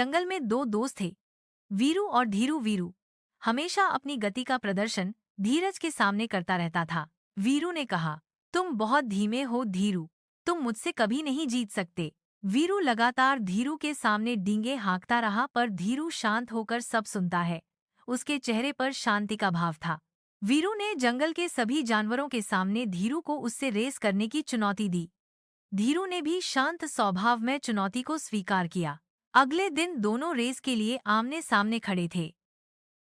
जंगल में दो दोस्त थे, वीरू और धीरू। वीरू हमेशा अपनी गति का प्रदर्शन धीरज के सामने करता रहता था। वीरू ने कहा, तुम बहुत धीमे हो धीरू, तुम मुझसे कभी नहीं जीत सकते। वीरू लगातार धीरू के सामने डींगे हाँकता रहा, पर धीरू शांत होकर सब सुनता है। उसके चेहरे पर शांति का भाव था। वीरू ने जंगल के सभी जानवरों के सामने धीरू को उससे रेस करने की चुनौती दी। धीरू ने भी शांत स्वभाव में चुनौती को स्वीकार किया। अगले दिन दोनों रेस के लिए आमने सामने खड़े थे।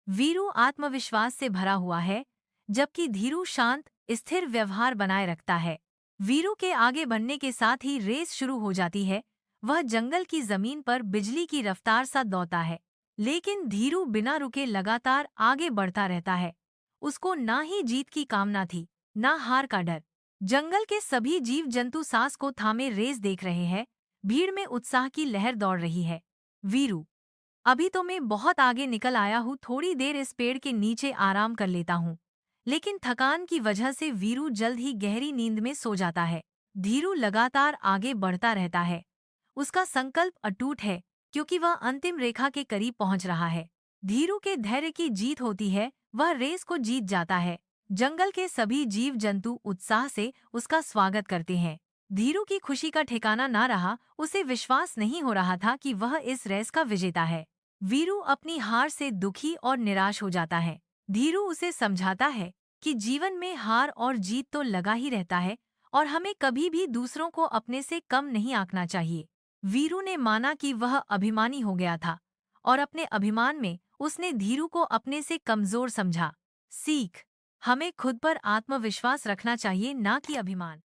वीरू आत्मविश्वास से भरा हुआ है, जबकि धीरू शांत स्थिर व्यवहार बनाए रखता है। वीरू के आगे बढ़ने के साथ ही रेस शुरू हो जाती है। वह जंगल की जमीन पर बिजली की रफ्तार सा दौड़ता है, लेकिन धीरू बिना रुके लगातार आगे बढ़ता रहता है। उसको ना ही जीत की कामना थी, ना हार का डर। जंगल के सभी जीव जंतु सांस को थामे रेस देख रहे हैं। भीड़ में उत्साह की लहर दौड़ रही है। वीरू, अभी तो मैं बहुत आगे निकल आया हूँ, थोड़ी देर इस पेड़ के नीचे आराम कर लेता हूँ। लेकिन थकान की वजह से वीरू जल्द ही गहरी नींद में सो जाता है। धीरू लगातार आगे बढ़ता रहता है। उसका संकल्प अटूट है, क्योंकि वह अंतिम रेखा के करीब पहुंच रहा है। धीरू के धैर्य की जीत होती है, वह रेस को जीत जाता है। जंगल के सभी जीव जंतु उत्साह से उसका स्वागत करते हैं। धीरू की खुशी का ठिकाना ना रहा, उसे विश्वास नहीं हो रहा था कि वह इस रेस का विजेता है। वीरू अपनी हार से दुखी और निराश हो जाता है। धीरू उसे समझाता है कि जीवन में हार और जीत तो लगा ही रहता है और हमें कभी भी दूसरों को अपने से कम नहीं आंकना चाहिए। वीरू ने माना कि वह अभिमानी हो गया था और अपने अभिमान में उसने धीरू को अपने से कमजोर समझा। सीख, हमें खुद पर आत्मविश्वास रखना चाहिए, ना कि अभिमान।